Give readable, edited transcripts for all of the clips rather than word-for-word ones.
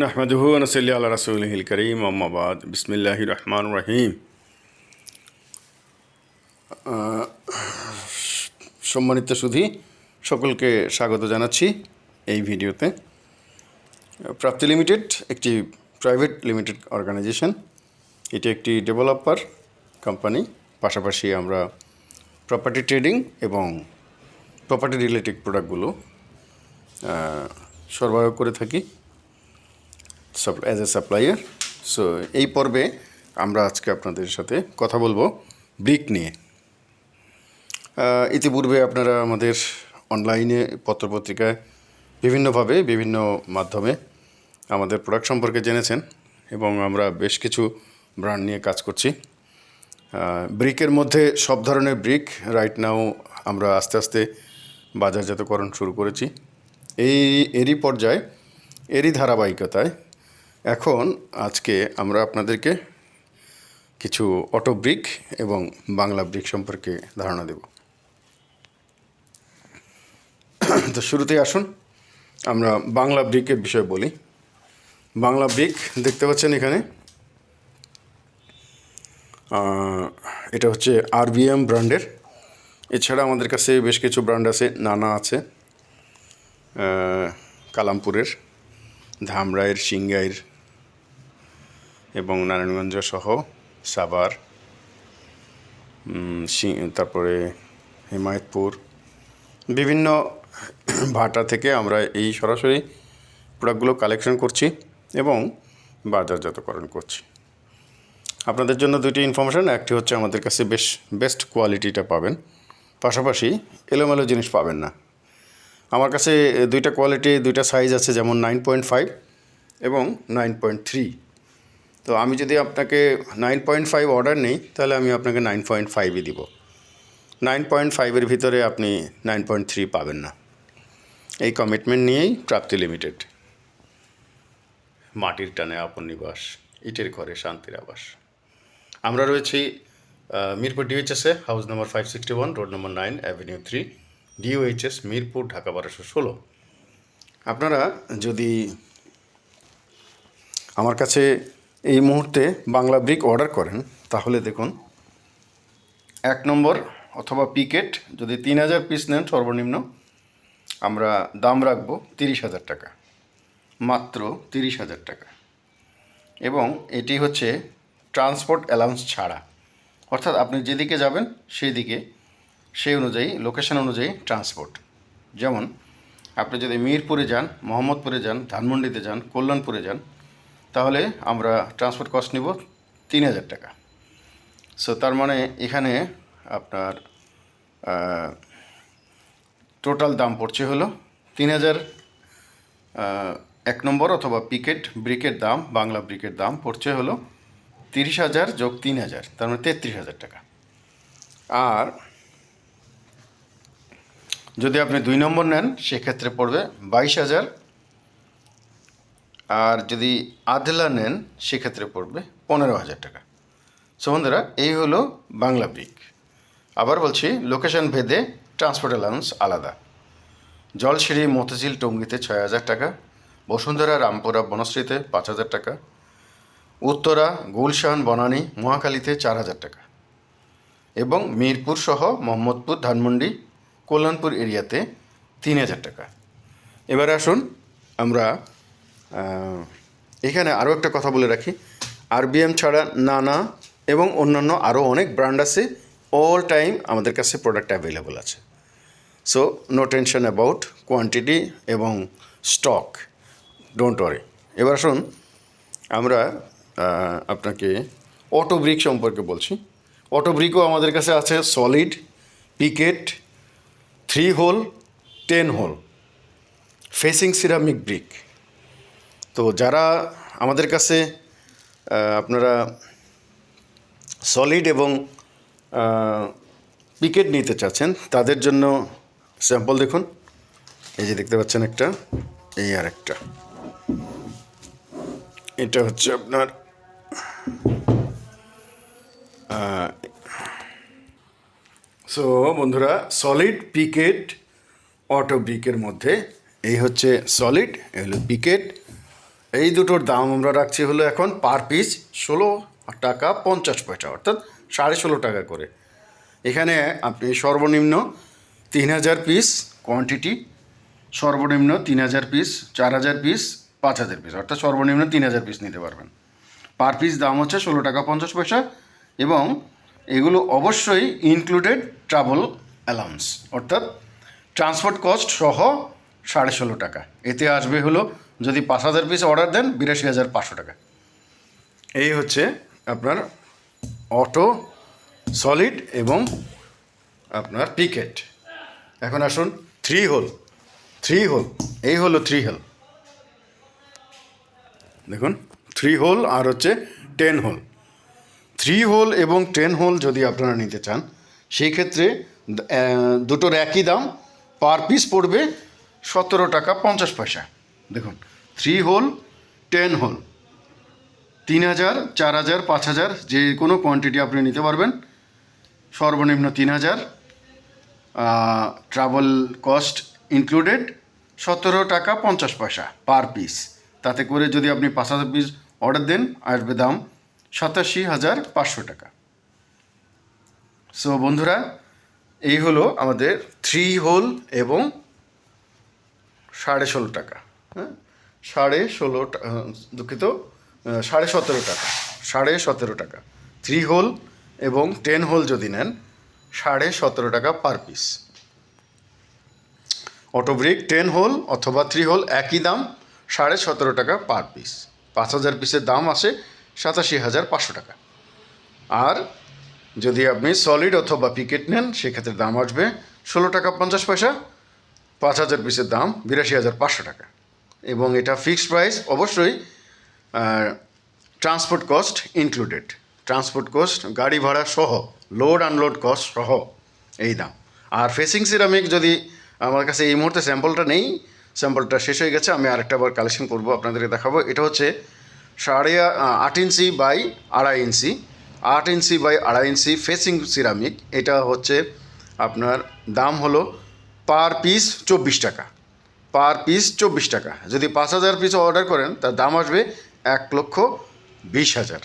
নাহমাদুহু ওয়া নুসাল্লি আলা রাসূলিহিল কারীম আম্মা বাদ বিসমিল্লাহির রহমানির রহিম। সম্মানিত সুধী সকলকে স্বাগত জানাচ্ছি এই ভিডিওতে। প্রাপ্তি লিমিটেড একটি প্রাইভেট লিমিটেড অর্গানাইজেশন। এটি একটি ডেভেলপার কোম্পানি। পাশাপাশি আমরা প্রপার্টি ট্রেডিং এবং প্রপার্টি রিলেটেড প্রোডাক্টগুলো সরবরাহ করে থাকি অ্যাজ এ সাপ্লায়ার। সো এই পর্বে আমরা আজকে আপনাদের সাথে কথা বলবো ব্রিক নিয়ে। ইতিপূর্বে আপনারা আমাদের অনলাইনে পত্রপত্রিকায় বিভিন্নভাবে বিভিন্ন মাধ্যমে আমাদের প্রোডাক্ট সম্পর্কে জেনেছেন এবং আমরা বেশ কিছু ব্র্যান্ড নিয়ে কাজ করছি। ব্রিকের মধ্যে সব ধরনের ব্রিক রাইট নাও আমরা আস্তে আস্তে বাজারজাতকরণ শুরু করেছি। এরই পর্যায়ে এরই ধারাবাহিকতায় এখন আজকে আমরা আপনাদেরকে কিছু অটো ব্রিক এবং বাংলা ব্রিক সম্পর্কে ধারণা দেব। তো শুরুতেই আসুন আমরা বাংলা ব্রিকের বিষয়ে বলি। বাংলা ব্রিক দেখতে পাচ্ছেন এখানে, এটা হচ্ছে আরবিএম ব্র্যান্ডের। এছাড়া আমাদের কাছে বেশ কিছু ব্র্যান্ড আছে, নানা আছে, কালামপুরের, ধামরাইয়ের, সিংগাইর এবং নারায়ণগঞ্জ সহ সাভার, তারপরে হিমায়তপুর, বিভিন্ন ভাটা থেকে আমরা এই সরাসরি প্রোডাক্টগুলো কালেকশন করছি এবং বাজারজাতকরণ করছি। আপনাদের জন্য দুটি ইনফরমেশান, একটি হচ্ছে আমাদের কাছে বেস্ট কোয়ালিটিটা পাবেন, পাশাপাশি এলোমেলো জিনিস পাবেন না। আমার কাছে দুইটা কোয়ালিটি, দুইটা সাইজ আছে, যেমন 9.5 এবং 9.3। তো আমি যদি আপনাকে 9.5 অর্ডার নিই তাহলে আমি আপনাকে 9.5ই দিব। 9.5-এর ভিতরে আপনি 9.3 পাবেন না। এই কমিটমেন্ট নিয়েই প্রাপ্তি লিমিটেড। মাটির টানে আপন নিবাস, ইটের ঘরে শান্তির আবাস। আমরা রয়েছি Mirpur ডিওএইচএসে, house number 561, road number 9, avenue 3, DOHS, Mirpur, Dhaka 1216। আপনারা যদি আমার কাছে এই মুহূর্তে বাংলা ব্রিক অর্ডার করেন তাহলে দেখুন, 1 নম্বর অথবা পিকেট যদি 3000 পিস নেন সর্বনিম্ন, আমরা দাম রাখবো 30,000 টাকা, মাত্র 30,000 টাকা। এবং এটি হচ্ছে ট্রান্সপোর্ট অ্যালাউন্স ছাড়া, অর্থাৎ আপনি যেদিকে যাবেন সেই অনুযায়ী লোকেশন অনুযায়ী ট্রান্সপোর্ট। যেমন আপনি যদি মিরপুরে যান, মোহাম্মদপুরে যান, ধানমন্ডিতে যান, কল্যাণপুরে যান, তাহলে আমরা ট্রান্সপোর্ট কস্ট নিব 3000 টাকা। সো তার মানে এখানে আপনার টোটাল দাম পড়ছে হলো 3000। 1 নম্বর অথবা পিকেট ব্রিকের দাম, বাংলা ব্রিকের দাম পড়ছে হলো 30,000 যোগ 3,000, তার মানে 33,000 টাকা। আর যদি আপনি 2 নম্বর নেন সেক্ষেত্রে পড়বে 22,000। আর যদি আধলা নেন সেক্ষেত্রে পড়বে 15,000 টাকা। সো বন্ধুরা, এই হলো বাংলা ব্রিক। আবার বলছি, লোকেশন ভেদে ট্রান্সপোর্ট অ্যালাউন্স আলাদা। জলশিরি, মতিঝিল, টঙ্গীতে 6,000 টাকা, বসুন্ধরা, রামপুরা, বনশ্রীতে 5,000 টাকা, উত্তরা, গুলশান, বনানী, মহাখালীতে 4,000 টাকা এবং মিরপুর সহ মোহাম্মদপুর, ধানমন্ডি, কল্যাণপুর এরিয়াতে 3,000 টাকা। এবারে আসুন আমরা এখানে আরও একটা কথা বলে রাখি, আরবিএম ছাড়া নানা এবং অন্যান্য আরও অনেক ব্র্যান্ড আছে। অল টাইম আমাদের কাছে প্রোডাক্ট অ্যাভেলেবল আছে। So no tension about quantity এবং স্টক, ডোন্ট ওয়ারি। এবার আসুন আমরা আপনাকে অটো ব্রিক সম্পর্কে বলছি। অটো ব্রিকও আমাদের কাছে আছে, solid, picket, 3 hole, 10 hole, facing ceramic brick. তো যারা আমাদের কাছে আপনারা সলিড এবং পিকেট নিতে চাচ্ছেন তাদের জন্য স্যাম্পল দেখুন। এই যে দেখতে পাচ্ছেন একটা, এই আর একটা, এটা হচ্ছে আপনার সো বন্ধুরা, সলিড, পিকেট, অটো ব্রিকের মধ্যে এই হচ্ছে সলিড, এই হলো পিকেট, এই দুটোর দাম আমরা রাখছি হলো এখন পার পিস 16 টাকা 50 পয়সা, অর্থাৎ 16.5 টাকা করে। এখানে আপনি সর্বনিম্ন 3000 পিস কোয়ান্টিটি, সর্বনিম্ন 3000 পিস, 4000 পিস, 5000 পিস, অর্থাৎ সর্বনিম্ন 3000 পিস নিতে পারবেন। পার পিস দাম হচ্ছে 16 টাকা 50 পয়সা, এবং এগুলো অবশ্যই ইনক্লুডেড ট্রাভেল অ্যালাউন্স, অর্থাৎ ট্রান্সপোর্ট কস্ট সহ 16.5 টাকা। এতে আসবে হলো, যদি 5000 পিস অর্ডার দেন, 82,500 টাকা। এই হচ্ছে আপনার অটো, সলিড এবং আপনার পিকেট। এখন আসুন 3 হোল। এই হলো 3 হোল, দেখুন 3 হোল আর হচ্ছে 10 হোল। 3 হোল এবং 10 হোল যদি আপনারা নিতে চান, সেই ক্ষেত্রে দুটোর একই দাম, পার পিস পড়বে 17 টাকা 50 পয়সা। দেখুন 3 হোল 10 হোল 3000, 4000, 5000 যে কোনো কোয়ান্টিটি আপনি নিতে পারবেন। সর্বনিম্ন 3000, ট্রাভেল কস্ট ইনক্লুডেড 17 টাকা 50 পয়সা পার পিস। তাতে করে যদি আপনি 5000 পিস অর্ডার দেন, আসবে দাম 87,500 টাকা। সো বন্ধুরা, এই হলো আমাদের 3 হোল এবং 16.5 টাকা, হ্যাঁ 16.5 টাকা, দুঃখিত, 17.5 টাকা, 17.5 টাকা। 3 হোল এবং 10 হোল যদি নেন, 17.5 টাকা পার পিস। অটোব্রিক 10 হোল অথবা 3 হোল একই দাম, 17.5 টাকা পার পিস। 5000 পিসের দাম আসে 87,500 টাকা। আর যদি আপনি সলিড অথবা পিকেট নেন, সেক্ষেত্রে দাম আসবে 16 টাকা 50 পয়সা। 5000 পিসের দাম 82,500 টাকা। এবং এটা ফিক্সড প্রাইস, অবশ্যই transport cost included. Transport cost, গাড়ি ভাড়া সহ, লোড আনলোড কস্ট সহ এই দাম। আর ফেসিং সিরামিক, যদি আমার কাছে এই মুহূর্তে স্যাম্পলটা নেই, স্যাম্পলটা শেষ হয়ে গেছে, আমি আরেকটা বার কালেকশন করবো, আপনাদেরকে দেখাবো। এটা হচ্ছে 8.5 inch by 2.5 inch, 8 inch by 2.5 inch facing ceramic. এটা হচ্ছে আপনার দাম হলো পার পিস 24 টাকা, পার পিস 24 টাকা। যদি 5000 পিস অর্ডার করেন, তার দাম আসবে 1,20,000,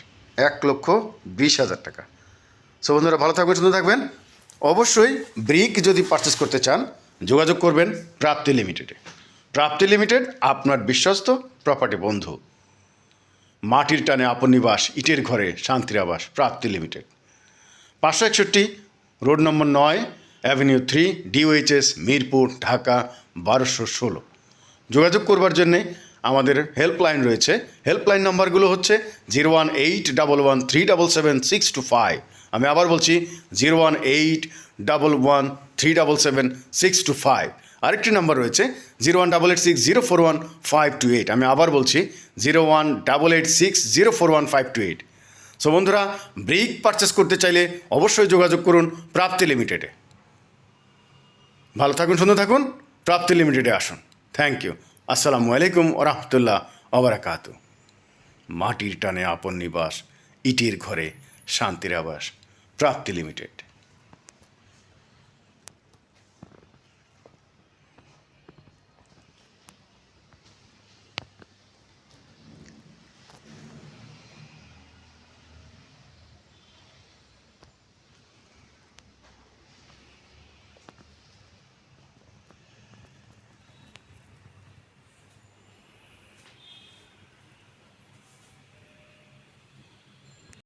1,20,000 টাকা। সো বন্ধুরা, ভালো থাকবেন, সুন্দর থাকবেন। অবশ্যই ব্রিক যদি পারচেস করতে চান, যোগাযোগ করবেন প্রাপ্তি লিমিটেডে। প্রাপ্তি লিমিটেড আপনার বিশ্বস্ত প্রপার্টি বন্ধু। মাটির টানে আপন নিবাস, ইটের ঘরে শান্তির আবাস, প্রাপ্তি limited. 561 road number 9, avenue 3, DOHS, Mirpur, Dhaka 1216। যোগাযোগ করবার জন্যে আমাদের হেল্পলাইন রয়েছে। হেল্পলাইন নাম্বারগুলো হচ্ছে 01811377625। আমি আবার বলছি 01811377625। আরেকটি নাম্বার রয়েছে 01886041528। আমি আবার বলছি 01886041528। সো বন্ধুরা, ব্রিক পারচেস করতে চাইলে অবশ্যই যোগাযোগ করুন প্রাপ্তি লিমিটেডে। ভালো থাকুন, সুন্দর থাকুন, প্রাপ্তি লিমিটেডে আসুন। Thank you. আসসালামু আলাইকুম ওয়া রাহমাতুল্লাহ ওয়া বারাকাতুহু। মাটির টানে আপন নিবাস, ইটের ঘরে শান্তির আবাস, প্রাপ্তি লিমিটেড।